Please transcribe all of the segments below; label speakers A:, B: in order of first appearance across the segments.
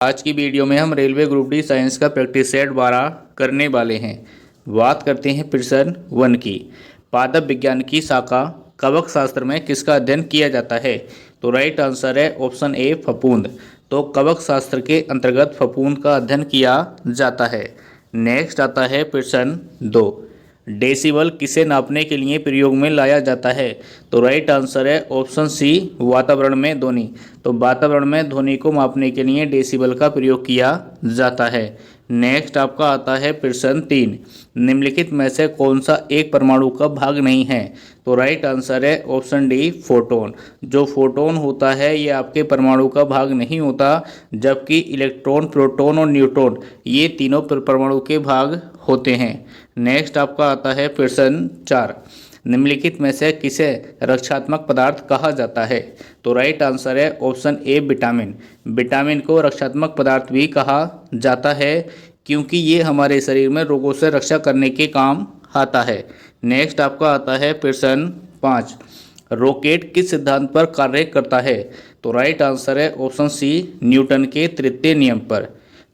A: आज की वीडियो में हम रेलवे ग्रुप डी साइंस का प्रैक्टिस सेट 12 करने वाले हैं। बात करते हैं प्रश्न 1 की। पादप विज्ञान की शाखा कवक शास्त्र में किसका अध्ययन किया जाता है? तो राइट आंसर है ऑप्शन ए फफूंद। तो कवक शास्त्र के अंतर्गत फफूंद का अध्ययन किया जाता है। नेक्स्ट आता है प्रश्न 2। डेसिबल किसे नापने के लिए प्रयोग में लाया जाता है? तो राइट आंसर है ऑप्शन सी वातावरण में ध्वनि। तो वातावरण में ध्वनि को मापने के लिए डेसिबल का प्रयोग किया जाता है। नेक्स्ट आपका आता है प्रश्न 3। निम्नलिखित में से कौन सा एक परमाणु का भाग नहीं है? तो राइट आंसर है ऑप्शन डी फोटोन। जो फोटोन होता है ये आपके परमाणु का भाग नहीं होता, जबकि इलेक्ट्रॉन, प्रोटॉन और न्यूट्रॉन ये तीनों परमाणु के भाग होते हैं। नेक्स्ट आपका आता है प्रश्न 4। निम्नलिखित में से किसे रक्षात्मक पदार्थ कहा जाता है? तो राइट आंसर है ऑप्शन ए विटामिन। विटामिन को रक्षात्मक पदार्थ भी कहा जाता है क्योंकि ये हमारे शरीर में रोगों से रक्षा करने के काम आता है। नेक्स्ट आपका आता है प्रश्न 5। रॉकेट किस सिद्धांत पर कार्य करता है? तो राइट आंसर है ऑप्शन सी न्यूटन के तृतीय नियम पर।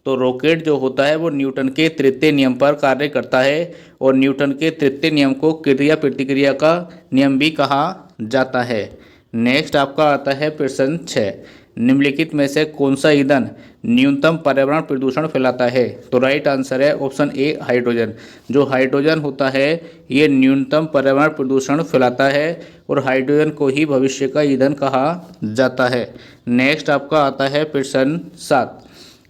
A: तो रॉकेट जो होता है वो न्यूटन के तृतीय नियम पर कार्य करता है और न्यूटन के तृतीय नियम को क्रिया प्रतिक्रिया का नियम भी कहा जाता है। नेक्स्ट आपका आता है प्रश्न 6। निम्नलिखित में से कौन सा ईंधन न्यूनतम पर्यावरण प्रदूषण फैलाता है? तो राइट आंसर है ऑप्शन ए हाइड्रोजन। जो हाइड्रोजन होता है ये न्यूनतम पर्यावरण प्रदूषण फैलाता है और हाइड्रोजन को ही भविष्य का ईंधन कहा जाता है। नेक्स्ट आपका आता है प्रश्न 7।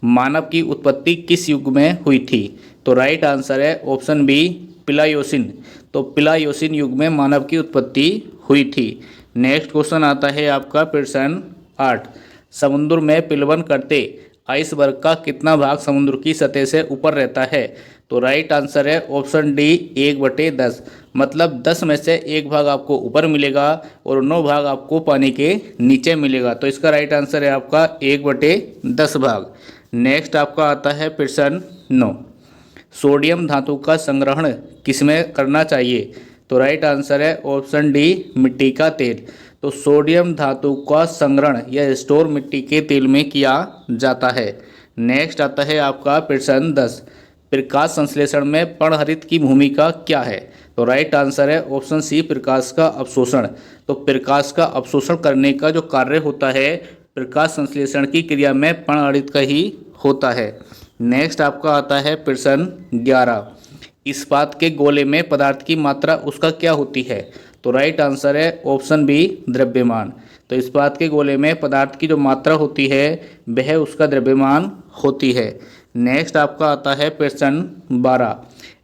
A: मानव की उत्पत्ति किस युग में हुई थी? तो राइट आंसर है ऑप्शन बी प्लायोसिन। तो प्लायोसिन युग में मानव की उत्पत्ति हुई थी। नेक्स्ट क्वेश्चन आता है आपका प्रश्न 8। समुद्र में प्लवन करते आइसबर्ग का कितना भाग समुद्र की सतह से ऊपर रहता है? तो राइट आंसर है ऑप्शन डी 1/10। मतलब 10 में से 1 भाग आपको ऊपर मिलेगा और 9 भाग आपको पानी के नीचे मिलेगा। तो इसका राइट आंसर है आपका 1/10 भाग। नेक्स्ट आपका आता है प्रश्न 9। सोडियम धातु का संग्रहण किसमें करना चाहिए? तो राइट आंसर है ऑप्शन डी मिट्टी का तेल। तो सोडियम धातु का संग्रहण या स्टोर मिट्टी के तेल में किया जाता है। नेक्स्ट आता है आपका प्रश्न 10। प्रकाश संश्लेषण में पर्णहरित की भूमिका क्या है? तो राइट आंसर है ऑप्शन सी प्रकाश का अवशोषण। तो प्रकाश का अवशोषण करने का जो कार्य होता है प्रकाश संश्लेषण की क्रिया में पर्णहरित का ही होता है। नेक्स्ट आपका आता है प्रश्न 11। इस्पात के गोले में पदार्थ की मात्रा उसका क्या होती है? तो राइट आंसर है ऑप्शन बी द्रव्यमान। तो इस्पात के गोले में पदार्थ की जो मात्रा होती है वह उसका द्रव्यमान होती है। नेक्स्ट आपका आता है प्रश्न 12।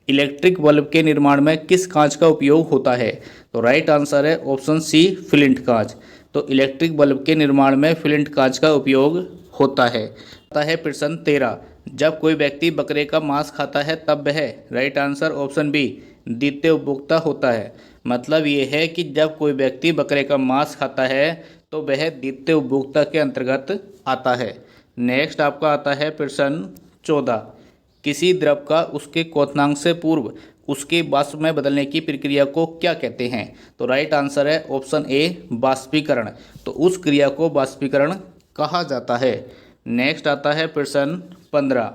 A: इलेक्ट्रिक बल्ब के निर्माण में किस कांच का उपयोग होता है? तो राइट आंसर है ऑप्शन सी फ्लिंट कांच। तो इलेक्ट्रिक बल्ब के निर्माण में फ्लिंट कांच का उपयोग होता है। आता है प्रश्न 13। जब कोई व्यक्ति बकरे का मांस खाता है तब वह राइट आंसर ऑप्शन बी द्वितीय उपभोक्ता होता है। मतलब ये है कि जब कोई व्यक्ति बकरे का मांस खाता है तो वह द्वितीय उपभोक्ता के अंतर्गत आता है। नेक्स्ट आपका आता है प्रश्न 14। किसी द्रव का उसके क्वथनांक से पूर्व उसके वाष्प में बदलने की प्रक्रिया को क्या कहते हैं? तो राइट आंसर है ऑप्शन ए वाष्पीकरण। तो उस क्रिया को वाष्पीकरण कहा जाता है। नेक्स्ट आता है प्रश्न 15।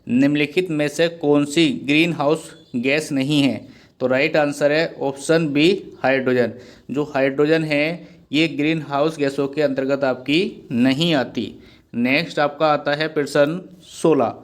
A: निम्नलिखित में से कौन सी ग्रीन हाउस गैस नहीं है? तो राइट आंसर है ऑप्शन बी हाइड्रोजन। जो हाइड्रोजन है ये ग्रीन हाउस गैसों के अंतर्गत आपकी नहीं आती। नेक्स्ट आपका आता है प्रश्न 16।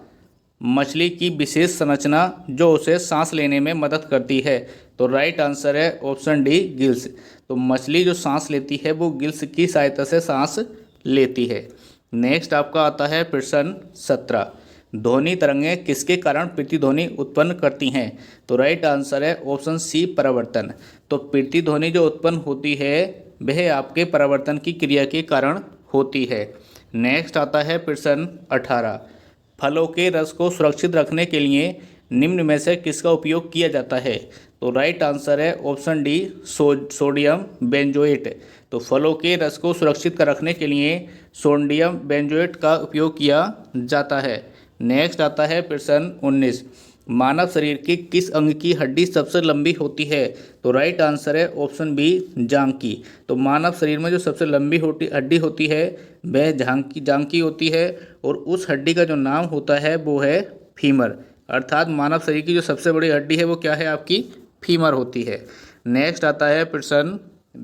A: मछली की विशेष संरचना जो उसे सांस लेने में मदद करती है? तो राइट आंसर है ऑप्शन डी गिल्स। तो मछली जो सांस लेती है वो गिल्स की सहायता से सांस लेती है। नेक्स्ट आपका आता है प्रश्न 17। ध्वनि तरंगें किसके कारण प्रतिध्वनि उत्पन्न करती हैं? तो राइट आंसर है ऑप्शन सी परावर्तन। तो प्रतिध्वनि जो उत्पन्न होती है वह आपके परावर्तन की क्रिया के कारण होती है। नेक्स्ट आता है प्रश्न 18। फलों के रस को सुरक्षित रखने के लिए निम्न में से किसका उपयोग किया जाता है? तो राइट आंसर है ऑप्शन डी सोडियम बेंजोएट। तो फलों के रस को सुरक्षित रखने के लिए सोडियम बेंजोएट का उपयोग किया जाता है। नेक्स्ट आता है प्रश्न 19। मानव शरीर के किस अंग की हड्डी सबसे लंबी होती है? तो राइट आंसर है ऑप्शन बी, जांघ की। तो मानव शरीर में जो सबसे लंबी हड्डी होती है वह जांघ की होती है, और उस हड्डी का जो नाम होता है वो है फीमर। अर्थात मानव शरीर की जो सबसे बड़ी हड्डी है वो क्या है? आपकी फीमर होती है। नेक्स्ट आता है प्रश्न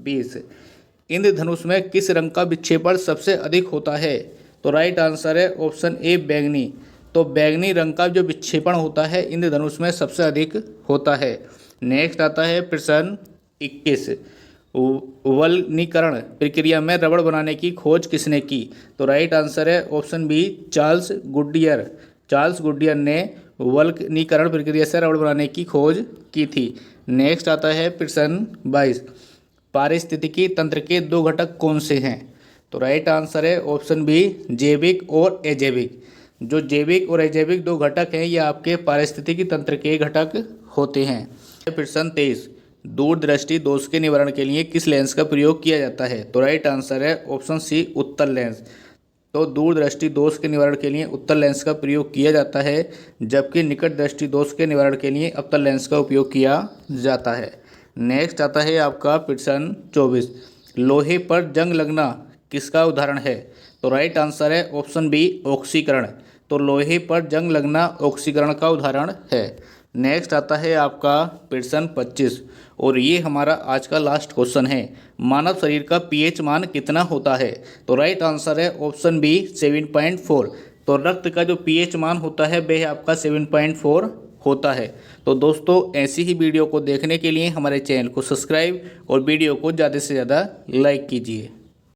A: 20। इंद्रधनुष में किस रंग का विक्षेपण सबसे अधिक होता है? तो राइट आंसर है ऑप्शन ए, बैंगनी। तो बैंगनी रंग का जो विक्षेपण होता है इंद्रधनुष में सबसे अधिक होता है। नेक्स्ट आता है प्रश्न 21। वल्कनीकरण प्रक्रिया में रबड़ बनाने की खोज किसने की? तो राइट आंसर है option B, Charles Goodyear. Charles Goodyear ने वल्कनीकरण प्रक्रिया से रबड़ बनाने की खोज की थी। नेक्स्ट आता है प्रश्न 22। पारिस्थितिकी तंत्र के दो घटक कौन से हैं? तो राइट आंसर है ऑप्शन बी, जैविक और अजैविक। जो जैविक और अजैविक दो घटक हैं ये आपके पारिस्थितिकी तंत्र के घटक होते हैं। प्रश्न 23। दूरदृष्टि दोष के निवारण के लिए किस लेंस का प्रयोग किया जाता है? तो राइट आंसर है ऑप्शन सी, उत्तल लेंस। तो दूरदृष्टि दोष के निवारण के लिए उत्तल लेंस का प्रयोग किया जाता है, जबकि निकट दृष्टि दोष के निवारण के लिए अवतल लेंस का उपयोग किया जाता है। नेक्स्ट आता है आपका प्रश्न 24। लोहे पर जंग लगना किसका उदाहरण है? तो राइट आंसर है ऑप्शन बी, ऑक्सीकरण। तो लोहे पर जंग लगना ऑक्सीकरण का उदाहरण है। नेक्स्ट आता है आपका प्रश्न 25, और ये हमारा आज का लास्ट क्वेश्चन है। मानव शरीर का पीएच मान कितना होता है? तो राइट आंसर है ऑप्शन बी, 7.4। तो रक्त का जो पीएच मान होता है वह आपका 7.4 होता है। तो दोस्तों ऐसी ही वीडियो को देखने के लिए हमारे चैनल को सब्सक्राइब और वीडियो को ज़्यादा से ज़्यादा लाइक कीजिए।